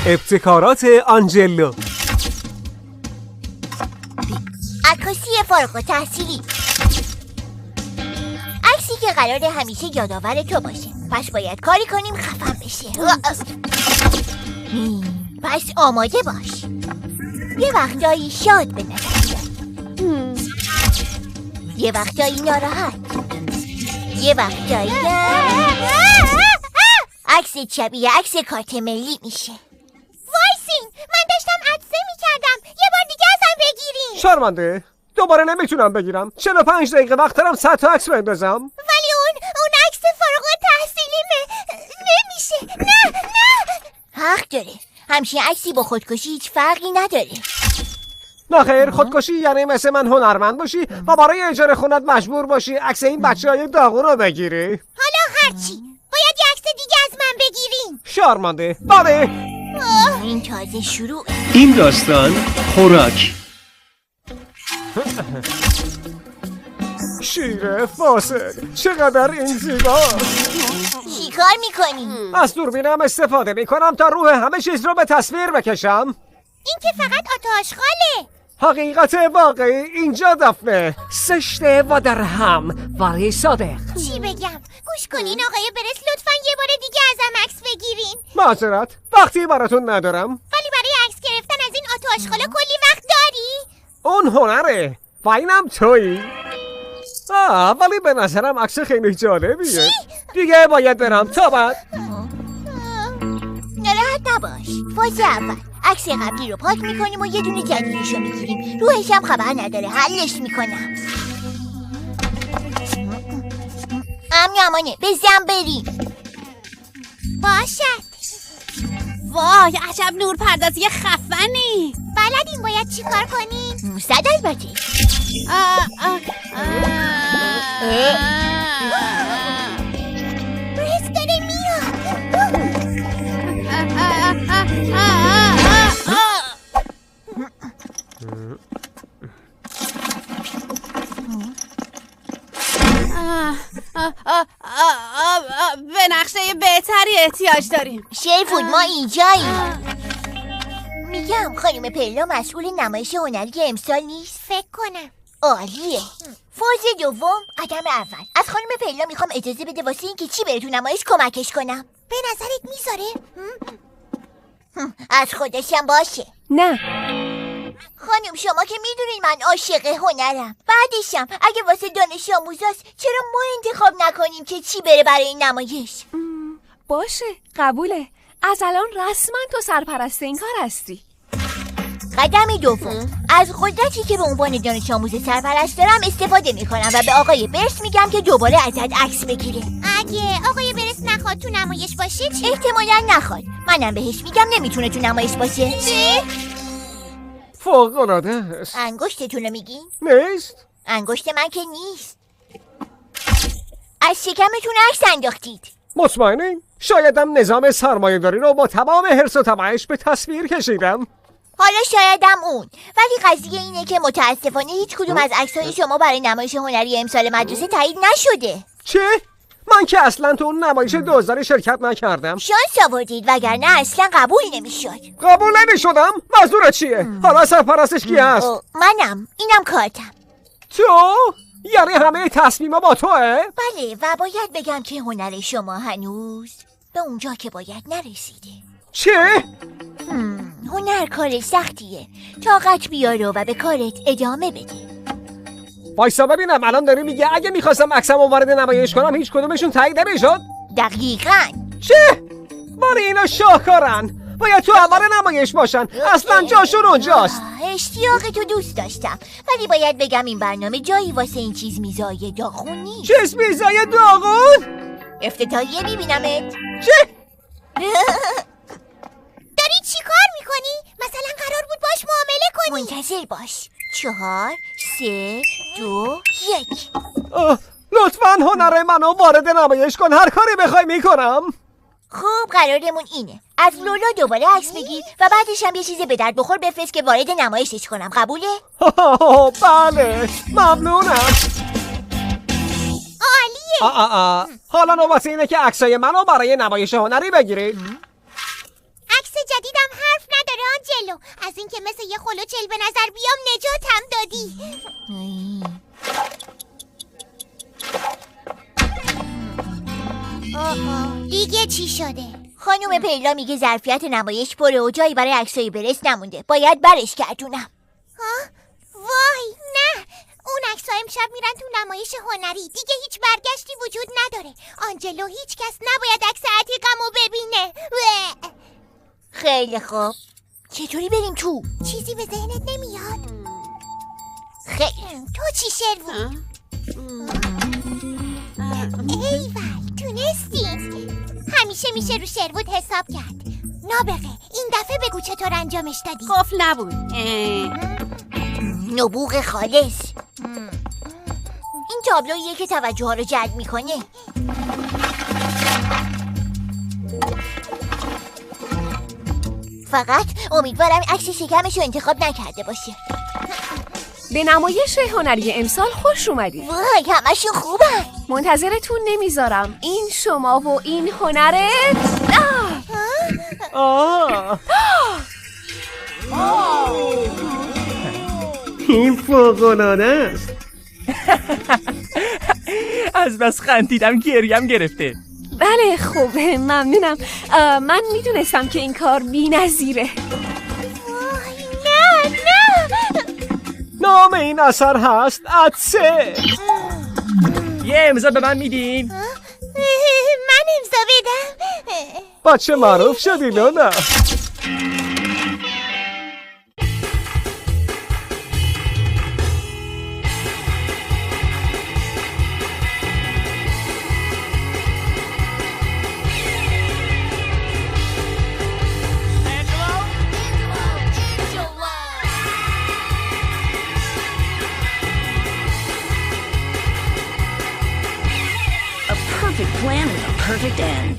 ابتکارات آنجلو. عکاسی فارغ التحصیلی. عکسی که قراره همیشه یادآور تو باشه، پس باید کاری کنیم خفن بشه. پس آماده باش. یه وقتایی شاد به نظر میاد، یه وقتایی ناراحت، یه وقتایی عکس شبیه عکس کارت ملی میشه. وایسین، من داشتم عطسه میکردم، یه بار دیگه ازم بگیرین. شرمنده، دوباره نمیتونم بگیرم. 45 دقیقه وقت دارم 100 تا عکس بندازم. ولی اون عکس فارغ التحصیلیمه، نمیشه. نه حق داره، همچین عکسی با خودکشی هیچ فرقی نداره. نه خیر، خودکشی یعنی مثل من هنرمند باشی و برای اجاره خونت مجبور باشی عکس این بچه‌های داغون رو بگیری. حالا هرچی، باید یه عکس دیگه از من بگیرین. شرمنده. بله. این تازه شروع. این داستان خوراک. شیر فاسد، چقدر این زیباست. چی کار میکنی؟ از دوربینم استفاده میکنم تا روح همه چیز رو به تصویر بکشم. این که فقط آتاشخاله. حقیقت واقعی اینجا دفنه، سشته و در هم ولی صادق. چی بگم؟ گوش کنین آقای برس، لطفاً یه بار دیگه ازم عکس بگیرین. معذرت، وقتی براتون ندارم. ولی برای عکس گرفتن از این آتاشخاله کلی وقت داری؟ اون هنره و اینم تویی. ولی به نظرم عکس خیلی جالبیه. دیگه باید برم تا بعد. ناراحت نباش. فاز اول عکس قبلی رو پاک میکنیم و یه دونه جدیدش رو میگیریم. روحش هم خبر نداره، حلش میکنم. امانه بزن بریم. باشد. وای عجب نور پردازی خفنی. بلدیم باید چی کار کنیم؟ صد البته. برس داره میاد. به نقشه بهتری احتیاج داریم. شیفود ما اینجاییم. میگم خانم پلا مسئول نمایش هنری امسال نیست؟ فکر کنم. عالیه. فاز دوم، قدم اول. از خانم پلا میخوام اجازه بده واسه این که چی بره تو نمایش کمکش کنم. به نظرت میذاره؟ از خودشم باشه. نه خانم شما که میدونین من عاشق هنرم. بعدشم اگه واسه دانش آموزاست چرا ما انتخاب نکنیم که چی بره برای این نمایش؟ باشه قبوله. از الان رسما تو سرپرست این کار هستی. قدم دوم، از قدرتی که به عنوان دانش آموز سرپرست دارم استفاده میکنم و به آقای برس میگم که دوباره ازت عکس بگیره. اگه آقای برس نخواد تو نمایش باشه چی؟ احتمالاً نخواد. منم بهش میگم نمیتونه تو نمایش باشه. چی؟ فوق‌العاده است. انگشتتون رو میگین؟ نیست؟ انگشت من که نیست. از شکمتون عکس انداختید. مطمئنین؟ شایدم نظام سرمایه‌داری رو با تمام حرص و طمعش به تصویر کشیدم. حالا شایدم اون، ولی قضیه اینه که متاسفانه هیچ کدوم از عکس‌های شما برای نمایش هنری امسال مدرسه تایید نشده. چه؟ من که اصلا تو اون نمایش دوزاری شرکت نکردم. شانس آوردید وگرنه اصلا قبول نمیشد. قبول نمیشدم؟ منظورت چیه؟ حالا سرپرستش کی هست؟ منم، اینم کارتم. تو؟ یعنی همه تصمیما با توه؟ بله، و باید بگم که هنر شما هنوز به اونجا که باید نرسیده. چه؟ هنر کار سختیه. طاقت بیارو و به کارت ادامه بده. وایسا ببینم، الان داری میگه اگه میخواستم عکسمو وارد نمایش کنم هیچ کدومشون تایید نمیشد؟ دقیقاً. چه؟ باری اینا شاهکارن. باید تو اول نمایش باشن. اصلا جاشون اونجاست. اشتیاق تو دوست داشتم، ولی باید بگم این برنامه جایی واسه این چیز میزای داغون نیست. چیز میزای داغون؟ افتتاحیه میبینمت. چه؟ داری چی کار میکنی؟ مثلا قرار بود باش معامله کنی. منتظر باش. 4 3 2 1. لطفاً هنر منو وارد نمایش کن. هر کاری بخوای میکنم. خوب، قرارمون اینه از لولا دوباره عکس بگیر و بعدش هم یه چیز به درد بخور بفرست که وارد نمایشش کنم. قبوله؟ بله، ممنونم. عالیه. حالا نوبت اینه که عکسای منو برای نمایش هنری بگیرید. عکس جدیدم که مثل یه خلوچل به نظر بیام نجاتم دادی. دیگه چی شده؟ خانم پیلا میگه ظرفیت نمایش پره و جایی برای عکسای برس نمونده. باید برش گردونم. وای نه، اون عکس‌ها امشب میرن تو نمایش هنری. دیگه هیچ برگشتی وجود نداره. آنجلو هیچ کس نباید عکس عتیقمو ببینه. خیلی خوب، چطوری بریم تو؟ چیزی به ذهنت نمیاد؟ خیلی تو چی شروع؟ ایول تونستی. همیشه میشه رو شروود حساب کرد. نابغه، این دفعه بگو چطور انجامش دادی. قفل نبود. نبوغ خالص. این تابلوییه که توجه ها رو جلب میکنه. فقط امیدوارم عکس شکمش رو انتخاب نکرده باشه. به نمایش هنری امسال خوش اومدید. وای همشون خوبن. منتظرتون نمیذارم. این شما و این هنرت. این فوق‌العاده است. از بس خندیدم گریم گرفته. بله خوب ممنونم. من میدونستم که این کار بی‌نظیره. نه نام این اثر هست عطسه. یه امضا به من میدین؟ من امضا بدم. بچه معروف شدی لونا. Perfect plan with a perfect end.